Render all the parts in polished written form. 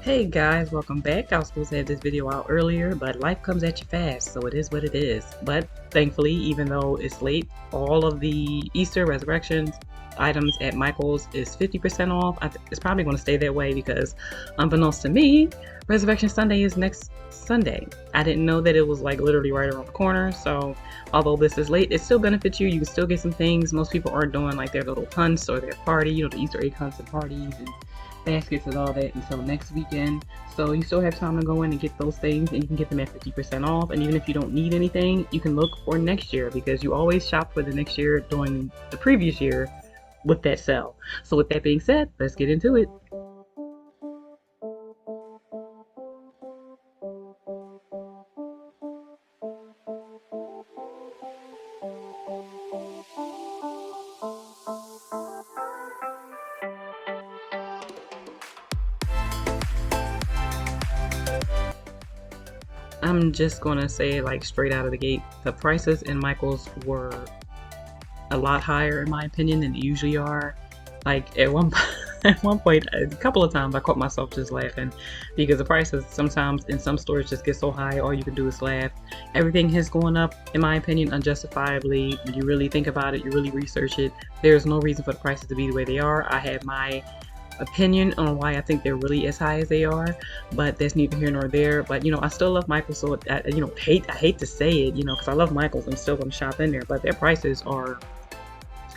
Hey guys, welcome back. I was supposed to have this video out earlier, but life comes at you fast, so it is what it is. But thankfully, even though it's late, all of the Easter Resurrections items at Michael's is 50% off. It's probably going to stay that way because, unbeknownst to me, Resurrection Sunday is next Sunday. I didn't know that it was like literally right around the corner, so although this is late, it still benefits you. You can still get some things. Most people aren't doing like their little hunts or their party, the Easter egg hunts and parties and baskets and all that until next weekend. So you still have time to go in and get those things, and you can get them at 50% off. And even if you don't need anything, you can look for next year because you always shop for the next year during the previous year with that sale. So with that being said, let's get into it. I'm just gonna say, like, straight out of the gate, the prices in Michael's were a lot higher in my opinion than they usually are. Like at one at one point, a couple of times I caught myself just laughing because the prices sometimes in some stores just get so high, all you can do is laugh. Everything has gone up, in my opinion, unjustifiably. When you really think about it, you really research it, there's no reason for the prices to be the way they are. I have my opinion on why I think they're really as high as they are, but that's neither here nor there. But I still love Michael's, so I hate to say it, because I love Michael's. I'm still gonna shop in there, but their prices are,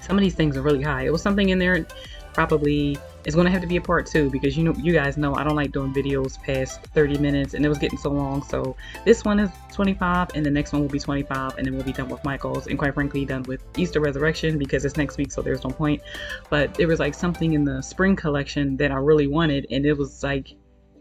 some of these things are really high. It was something in there, probably is going to have to be a part two because you guys know I don't like doing videos past 30 minutes, and it was getting so long. So this one is 25 and the next one will be 25, and then we'll be done with Michael's, and quite frankly done with Easter Resurrection because it's next week, so there's no point. But there was like something in the spring collection that I really wanted, and it was like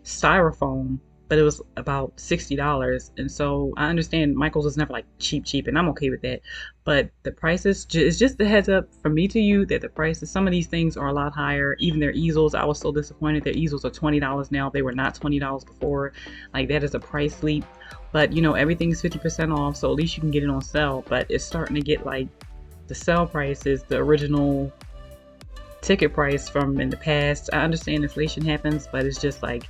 styrofoam, but it was about $60. And so I understand Michael's is never like cheap, and I'm okay with that. But the prices, it's just a heads up from me to you that the prices, some of these things are a lot higher. Even their easels, I was so disappointed. Their easels are $20 now. They were not $20 before. Like, that is a price leap. But everything is 50% off, so at least you can get it on sale. But it's starting to get like the sale price is the original ticket price from in the past. I understand inflation happens, but it's just like,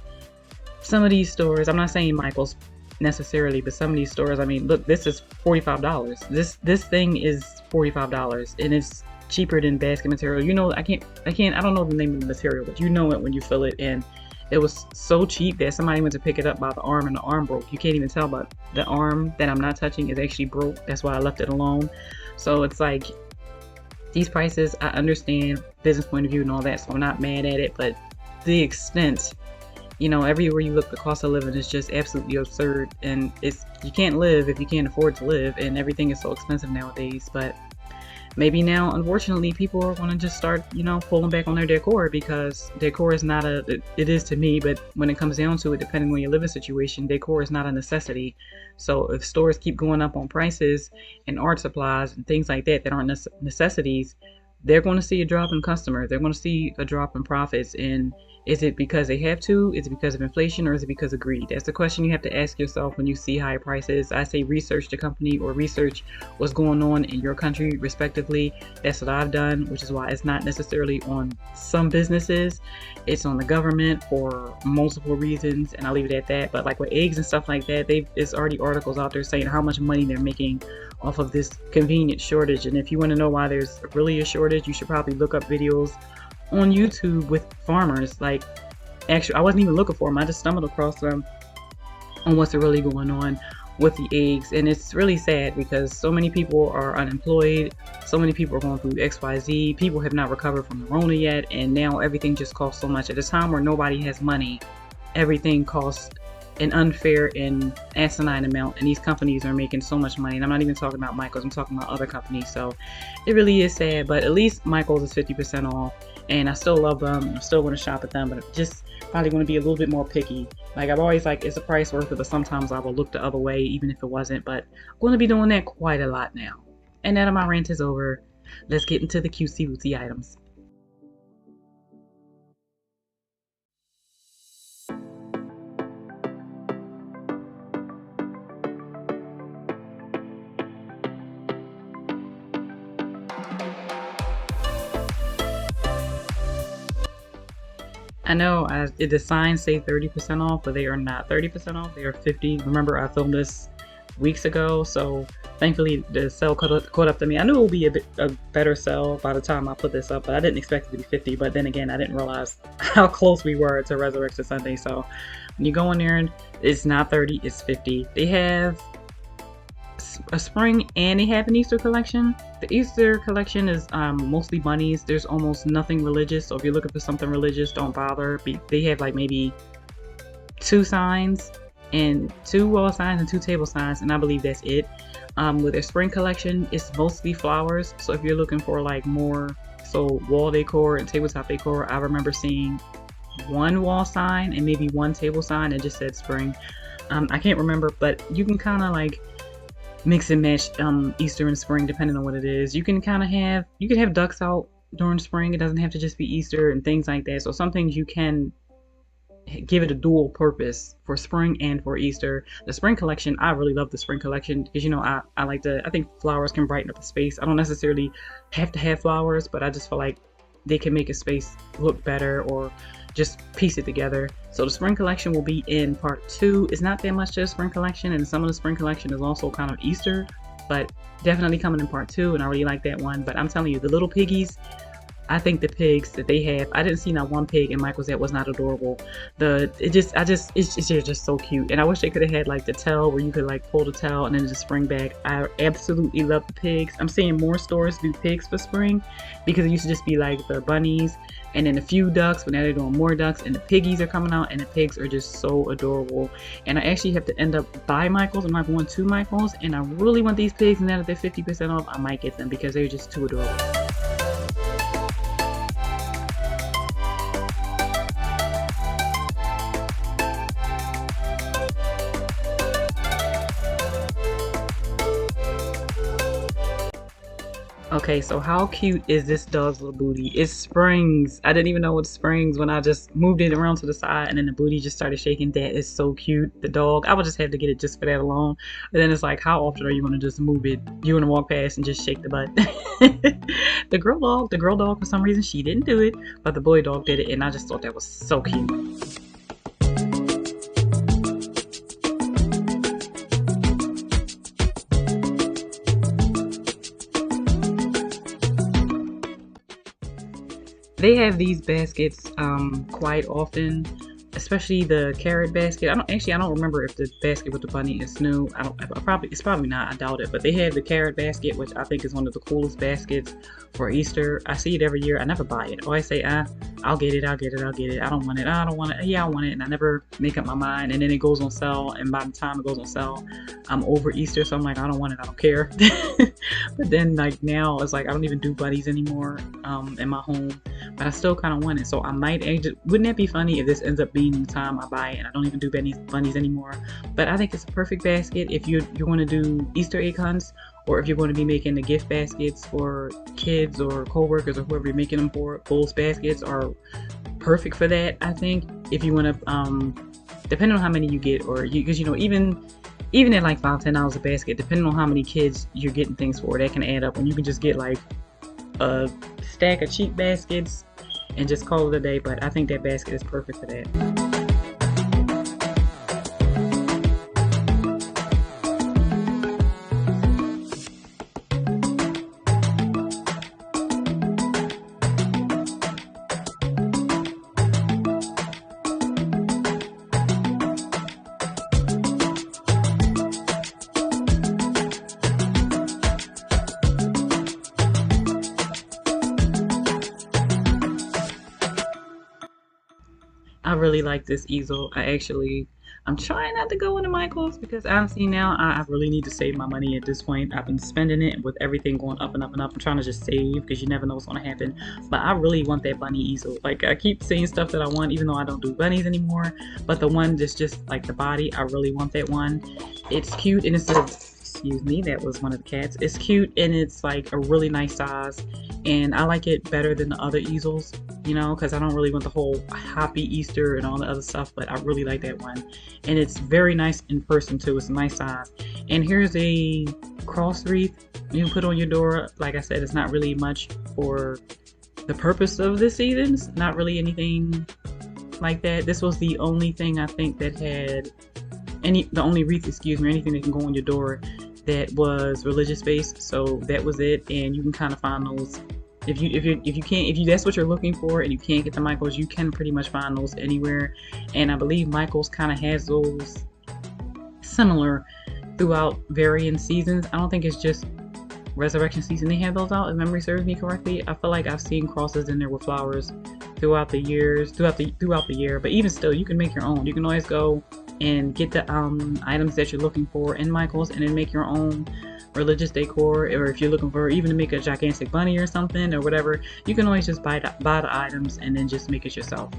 some of these stores, I'm not saying Michael's necessarily, but some of these stores, I mean, look, this is $45. This thing is $45, and it's cheaper than basket material. I don't know the name of the material, but you know it when you feel it. And it was so cheap that somebody went to pick it up by the arm, and the arm broke. You can't even tell, but the arm that I'm not touching is actually broke. That's why I left it alone. So it's like, these prices, I understand business point of view and all that, so I'm not mad at it, but the extent, everywhere you look, the cost of living is just absolutely absurd, and you can't live if you can't afford to live, and everything is so expensive nowadays. But maybe now, unfortunately, people are going to just start, pulling back on their decor, because decor is not it is to me, but when it comes down to it, depending on your living situation, decor is not a necessity. So if stores keep going up on prices and art supplies and things like that aren't necessities, they're going to see a drop in customers. They're going to see a drop in profits. And is it because they have to? Is it because of inflation, or is it because of greed? That's the question you have to ask yourself when you see higher prices. I say research the company, or research what's going on in your country respectively. That's what I've done, which is why it's not necessarily on some businesses. It's on the government for multiple reasons, and I'll leave it at that. But like with eggs and stuff like that, there's already articles out there saying how much money they're making off of this convenient shortage. And if you want to know why there's really a shortage, you should probably look up videos on YouTube with farmers. Like, actually, I wasn't even looking for them, I just stumbled across them on what's really going on with the eggs. And it's really sad because so many people are unemployed, so many people are going through XYZ, people have not recovered from the Rona yet, and now everything just costs so much. At a time where nobody has money, everything costs an unfair and asinine amount, and these companies are making so much money. And I'm not even talking about Michael's, I'm talking about other companies. So it really is sad, but at least Michael's is 50% off, and I still love them. I'm still going to shop at them, but just probably going to be a little bit more picky. Like, I've always like, it's a price worth it, but sometimes I will look the other way even if it wasn't. But I'm going to be doing that quite a lot now. And now that my rant is over, let's get into the cutesy wootsy items. I know the signs say 30% off, but they are not 30% off. They are 50. Remember, I filmed this weeks ago, so thankfully the sale caught up to me. I knew it would be a better sale by the time I put this up, but I didn't expect it to be 50. But then again, I didn't realize how close we were to Resurrection Sunday. So when you go in there, and it's not 30, it's 50. They have a spring and they have an Easter collection. The Easter collection is mostly bunnies. There's almost nothing religious, so if you're looking for something religious, don't bother. They have like maybe 2 signs and 2 wall signs and 2 table signs, and I believe that's it. With their spring collection, it's mostly flowers, so if you're looking for like more wall decor and tabletop decor, I remember seeing 1 wall sign and maybe 1 table sign that just said spring. I can't remember, but you can kind of like mix and match Easter and spring depending on what it is. You can have ducks out during spring. It doesn't have to just be Easter and things like that. So some things you can give it a dual purpose for spring and for Easter. The spring collection, I really love the spring collection because, you know, I think flowers can brighten up the space. I don't necessarily have to have flowers, but I just feel like they can make a space look better or just piece it together. So the spring collection will be in part 2. It's not that much to the spring collection, and some of the spring collection is also kind of Easter, but definitely coming in part 2, and I really like that one. But I'm telling you, the little piggies, I think the pigs that they have, I didn't see not 1 pig in Michael's that was not adorable. It's just so cute. And I wish they could have had like the tail where you could like pull the tail and then just spring back. I absolutely love the pigs. I'm seeing more stores do pigs for spring because it used to just be like the bunnies and then a few ducks, but now they're doing more ducks, and the piggies are coming out, and the pigs are just so adorable. And I actually have to end up by Michael's. I'm not going to Michael's, and I really want these pigs, and now that they're 50% off, I might get them because they're just too adorable. Okay, so how cute is this dog's little booty? It springs. I didn't even know it springs when I just moved it around to the side, and then the booty just started shaking. That is so cute. The dog, I would just have to get it just for that alone. And then it's like, how often are you going to just move it? You're going to walk past and just shake the butt. The girl dog, for some reason, she didn't do it, but the boy dog did it, and I just thought that was so cute. They have these baskets quite often, especially the carrot basket. I don't remember if the basket with the bunny is new. It's probably not. I doubt it. But they have the carrot basket, which I think is one of the coolest baskets for Easter. I see it every year. I never buy it. Or I say, I'll get it. I don't want it. Yeah, I want it. And I never make up my mind. And then it goes on sale. And by the time it goes on sale, I'm over Easter. So I'm like, I don't want it. I don't care. But then like now it's like I don't even do bunnies anymore in my home. But I still kind of want it. So I might, wouldn't that be funny if this ends up being the time I buy it and I don't even do bunnies anymore? But I think it's a perfect basket if you're going to do Easter egg hunts, or if you're going to be making the gift baskets for kids or co-workers or whoever you're making them for. Those baskets are perfect for that. I think if you want to, depending on how many you get, or because you know, even at like $5-10 a basket, depending on how many kids you're getting things for, that can add up. And you can just get like a stack of cheap baskets and just call it a day. But I think that basket is perfect for that. I really like this easel. I'm trying not to go into Michael's because honestly now I really need to save my money at this point. I've been spending it with everything going up and up and up. I'm trying to just save because you never know what's going to happen. But I really want that bunny easel. Like I keep saying stuff that I want even though I don't do bunnies anymore. But the one that's just like the body, I really want that one. It's cute and excuse me, that was one of the cats. It's cute and it's like a really nice size, and I like it better than the other easels, you know, because I don't really want the whole happy Easter and all the other stuff, but I really like that one. And it's very nice in person too. It's a nice size. And here's a cross wreath you can put on your door. Like I said, it's not really much for the purpose of this season. It's not really anything like that. This was the only thing I think that had the only wreath, excuse me, anything that can go on your door that was religious based. So that was it, and you can kind of find those. If that's what you're looking for and you can't get the Michaels, you can pretty much find those anywhere. And I believe Michaels kind of has those similar throughout varying seasons. I don't think it's just Resurrection season they have those out, if memory serves me correctly. I feel like I've seen crosses in there with flowers throughout the year. But even still, you can make your own. You can always go and get the items that you're looking for in Michaels and then make your own religious decor. Or if you're looking for even to make a gigantic bunny or something or whatever, you can always just buy the items and then just make it yourself.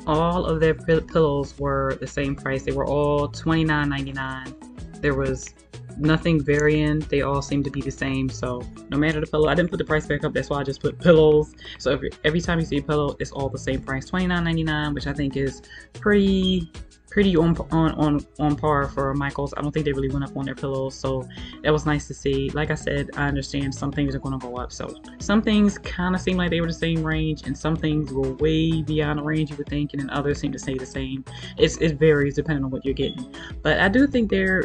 All of their pillows were the same price. They were all $29.99. There was nothing varying. They all seemed to be the same. So no matter the pillow, I didn't put the price back up. That's why I just put pillows. So every time you see a pillow, it's all the same price, $29.99, which I think is pretty on par for Michaels. I don't think they really went up on their pillows, so that was nice to see. Like I said, I understand some things are going to go up, so some things kind of seem like they were the same range, and some things were way beyond the range you would think, and then others seem to stay the same. It varies depending on what you're getting, but I do think their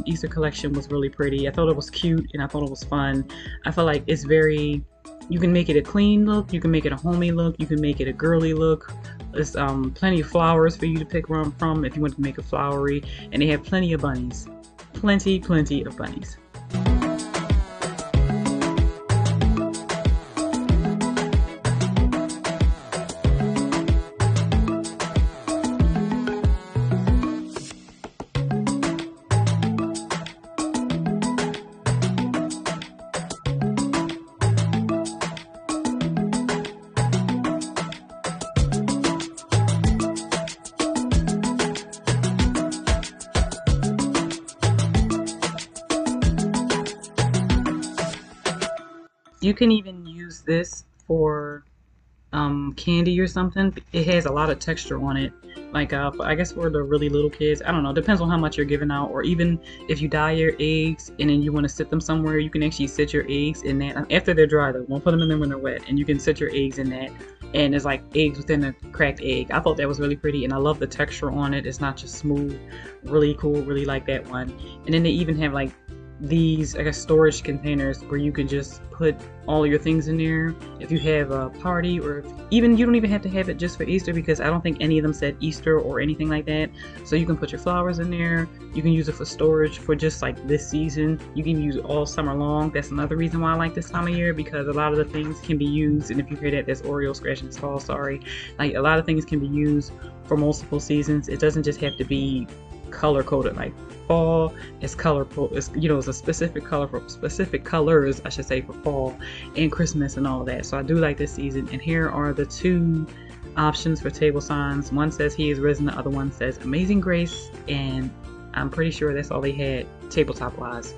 Easter collection was really pretty. I thought it was cute and I thought it was fun. I feel like it's very, you can make it a clean look, you can make it a homey look, you can make it a girly look. There's plenty of flowers for you to pick from if you want to make it flowery, and they have plenty of bunnies. Plenty of bunnies. You can even use this for candy or something. It has a lot of texture on it. Like I guess for the really little kids, I don't know, depends on how much you're giving out. Or even if you dye your eggs and then you want to sit them somewhere, you can actually sit your eggs in that. After they're dry though, don't put them in there when they're wet, and you can sit your eggs in that. And it's like eggs within a cracked egg. I thought that was really pretty, and I love the texture on it. It's not just smooth. Really cool, really like that one. And then they even have like these, I guess, storage containers where you can just put all of your things in there if you have a party, or even you don't even have to have it just for Easter, because I don't think any of them said Easter or anything like that. So you can put your flowers in there. You can use it for storage for just like this season. You can use it all summer long. That's another reason why I like this time of year, because a lot of the things can be used, and if you hear that, there's Oreo scratching its fall, sorry. Like a lot of things can be used for multiple seasons. It doesn't just have to be color coded. Like fall is colorful, it's, you know, it's a specific color for specific colors, I should say, for fall and Christmas and all of that. So I do like this season. And here are the two options for table signs. One says He is Risen, the other one says Amazing Grace, and I'm pretty sure that's all they had tabletop wise.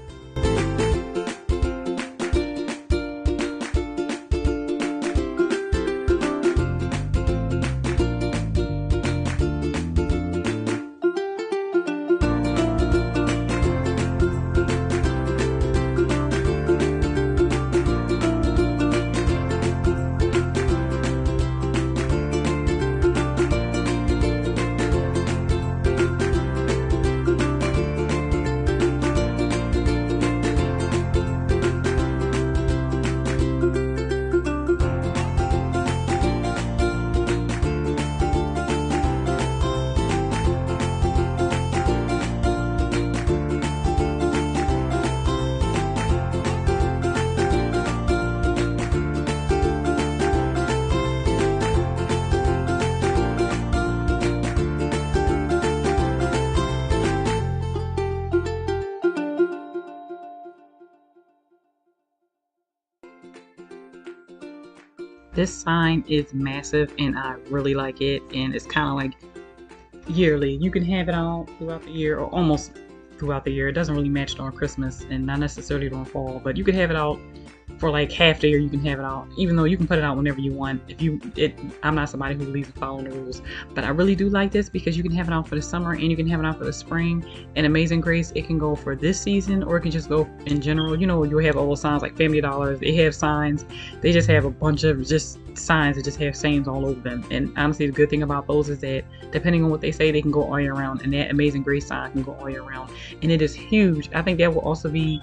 This sign is massive and I really like it, and it's kind of like yearly. You can have it out throughout the year, or almost throughout the year. It doesn't really match during Christmas and not necessarily during fall, but you can have it out for like half the year. You can have it out, even though you can put it out whenever you want. I'm not somebody who believes in following the rules, but I really do like this because you can have it out for the summer and you can have it out for the spring. And Amazing Grace, it can go for this season or it can just go in general. You know, you'll have all those signs like Family Dollars. They have signs. They just have a bunch of just signs that just have sayings all over them. And honestly, the good thing about those is that depending on what they say, they can go all year round. And that Amazing Grace sign can go all year round. And it is huge. I think that will also be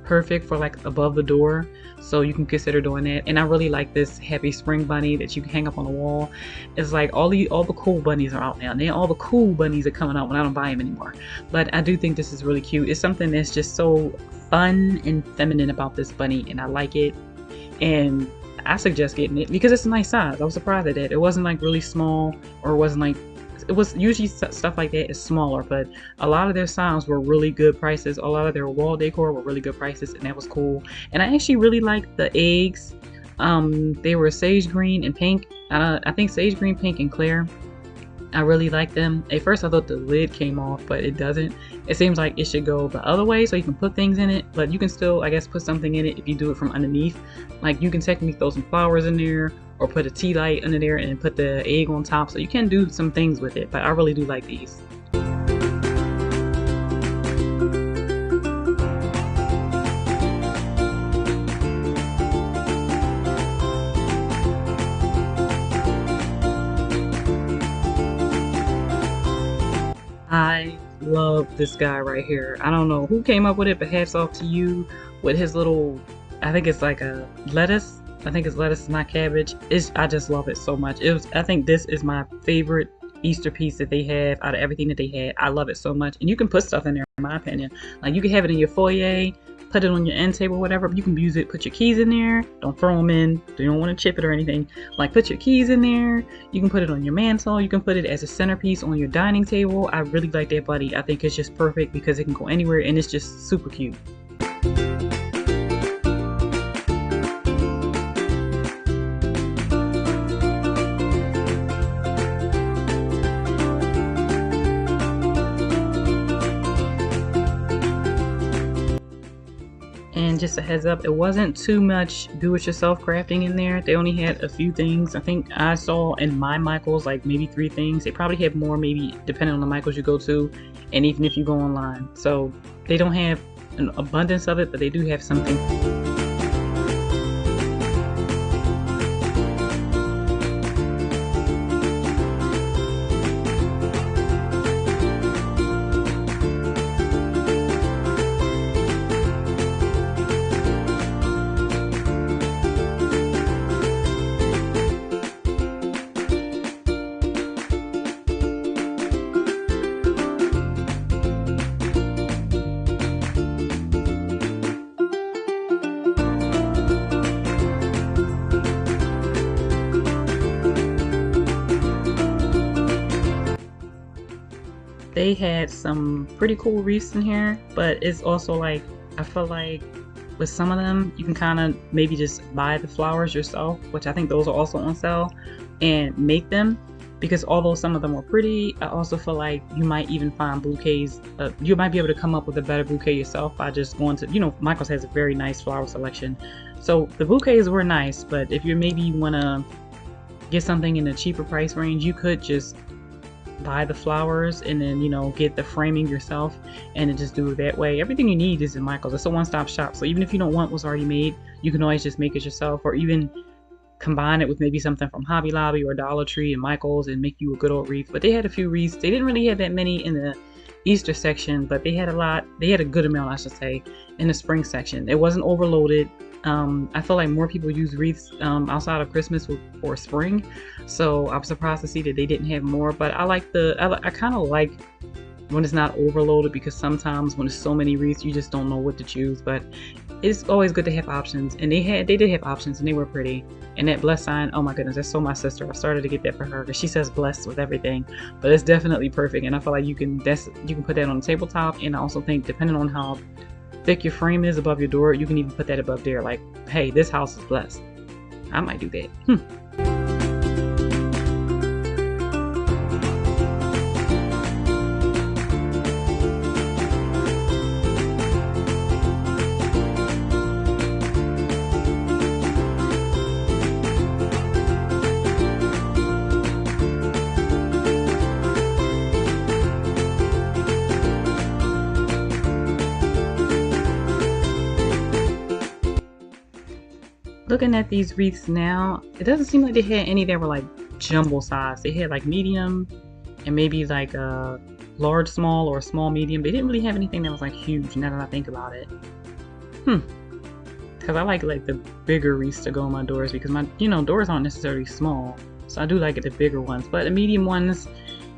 perfect for like above the door, so you can consider doing that. And I really like this Happy Spring bunny that you can hang up on the wall. It's like all the cool bunnies are out now, and then all the cool bunnies are coming out when I don't buy them anymore. But I do think this is really cute. It's something that's just so fun and feminine about this bunny, and I like it. And I suggest getting it because it's a nice size. I was surprised at that. It wasn't like really small, or it wasn't like, it was usually stuff like that is smaller, but a lot of their signs were really good prices. A lot of their wall decor were really good prices, and that was cool. And I actually really liked the eggs. They were sage green and pink. I think sage green, pink, and clear. I really like them. At first I thought the lid came off, but it doesn't. It seems like it should go the other way so you can put things in it, but you can still, I guess, put something in it if you do it from underneath. Like you can technically throw some flowers in there or put a tea light under there and put the egg on top. So you can do some things with it, but I really do like these. I love this guy right here. I don't know who came up with it, but hats off to you with his little, I think it's like a lettuce. I think it's lettuce, not cabbage. I just love it so much. I think this is my favorite Easter piece that they have out of everything that they had. I love it so much. And you can put stuff in there, in my opinion. Like you can have it in your foyer, put it on your end table, whatever. You can use it, put your keys in there. Don't throw them in. You don't want to chip it or anything. Like put your keys in there. You can put it on your mantle. You can put it as a centerpiece on your dining table. I really like that buddy. I think it's just perfect because it can go anywhere and it's just super cute. And just a heads up, it wasn't too much do-it-yourself crafting in there. They only had a few things. I think I saw in my Michaels like maybe 3 things. They probably have more, maybe depending on the Michaels you go to, and even if you go online. So they don't have an abundance of it, but they do have something. They had some pretty cool wreaths in here, but it's also like, I feel like with some of them, you can kind of maybe just buy the flowers yourself, which I think those are also on sale, and make them. Because although some of them were pretty, I also feel like you might even find bouquets. You might be able to come up with a better bouquet yourself by just going to, Michaels has a very nice flower selection. So the bouquets were nice, but if you maybe want to get something in a cheaper price range, you could just buy the flowers and then get the framing yourself and then just do it that way. Everything you need is in Michaels. It's a one-stop shop, so even if you don't want what's already made, you can always just make it yourself, or even combine it with maybe something from Hobby Lobby or Dollar Tree and Michaels and make you a good old wreath. But they had a few wreaths. They didn't really have that many in the Easter section, but they had a lot. They had a good amount, I should say, in the spring section. It wasn't overloaded. I feel like more people use wreaths outside of Christmas or spring, so I'm surprised to see that they didn't have more. But I kind of like when it's not overloaded, because sometimes when there's so many wreaths, you just don't know what to choose. But it's always good to have options, and they did have options, and they were pretty. And that blessed sign, oh my goodness, that's so my sister. I started to get that for her because she says blessed with everything, but it's definitely perfect. And I feel like you can put that on the tabletop, and I also think depending on how thick your frame is above your door, you can even put that above there, like, hey, this house is blessed. I might do that. Looking at these wreaths now, it doesn't seem like they had any that were like jumbo size. They had like medium and maybe like a large small or small medium. They didn't really have anything that was like huge now that I think about it. Because I like the bigger wreaths to go on my doors, because my doors aren't necessarily small. So I do like the bigger ones. But the medium ones,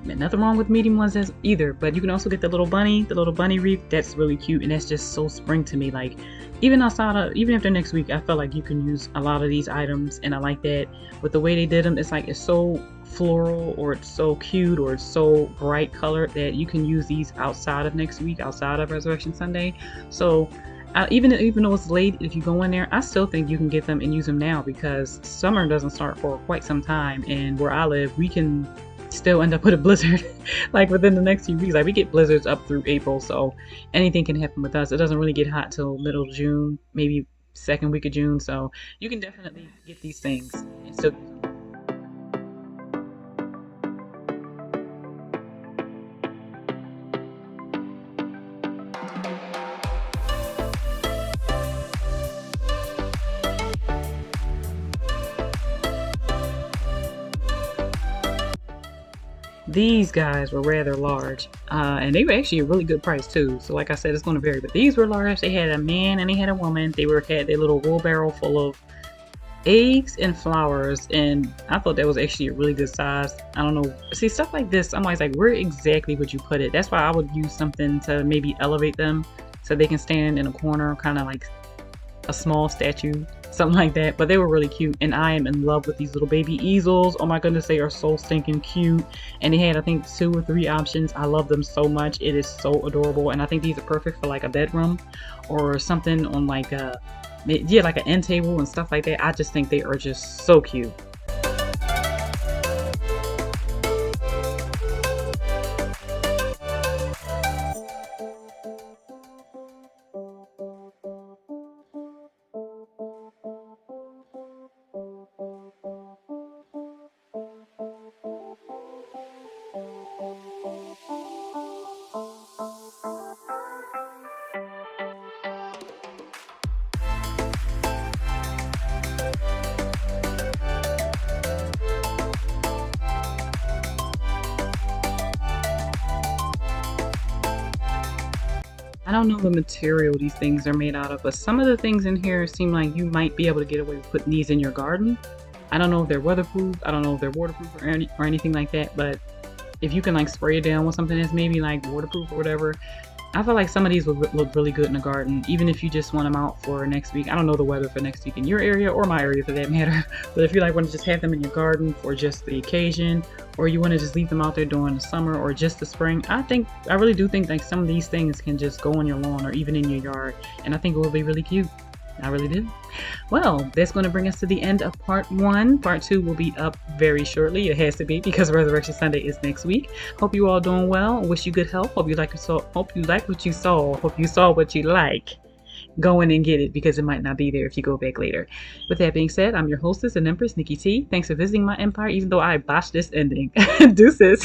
nothing wrong with medium ones as either. But you can also get the little bunny wreath. That's really cute, and that's just so spring to me. Like even after next week, I feel like you can use a lot of these items, and I like that. With the way they did them, it's like it's so floral, or it's so cute, or it's so bright colored that you can use these outside of next week, outside of Resurrection Sunday. So even though it's late, if you go in there, I still think you can get them and use them now, because summer doesn't start for quite some time, and where I live, we can still end up with a blizzard like within the next few weeks. Like we get blizzards up through April, so anything can happen with us. It doesn't really get hot till middle of June, maybe second week of June, so you can definitely get these things and still. These guys were rather large, and they were actually a really good price too. So like I said, it's going to vary, but these were large. They had a man and they had a woman. They had their little wheelbarrow full of eggs and flowers, and I thought that was actually a really good size. I don't know, see, stuff like this, I'm always like, where exactly would you put it? That's why I would use something to maybe elevate them so they can stand in a corner, kind of like a small statue, something like that. But they were really cute, and I am in love with these little baby easels. Oh my goodness, they are so stinking cute. And they had, I think, 2 or 3 options. I love them so much. It is so adorable, and I think these are perfect for like a bedroom or something on like a like an end table and stuff like that. I just think they are just so cute. I don't know the material these things are made out of, but some of the things in here seem like you might be able to get away with putting these in your garden. I don't know if they're weatherproof, I don't know if they're waterproof or anything like that, but if you can like spray it down with something that's maybe like waterproof or whatever, I feel like some of these would look really good in the garden, even if you just want them out for next week. I don't know the weather for next week in your area, or my area for that matter, but if you like want to just have them in your garden for just the occasion, or you want to just leave them out there during the summer or just the spring, I really do think like some of these things can just go on your lawn or even in your yard, and I think it will be really cute. I really do. Well, that's going to bring us to the end of part 1. Part 2 will be up very shortly. It has to be, because Resurrection Sunday is next week. Hope you all doing well. Wish you good health. Hope you like what you saw. Hope you saw what you like. Go in and get it, because it might not be there if you go back later. With that being said, I'm your hostess and Empress, Nikki T. Thanks for visiting my empire, even though I botched this ending. Deuces.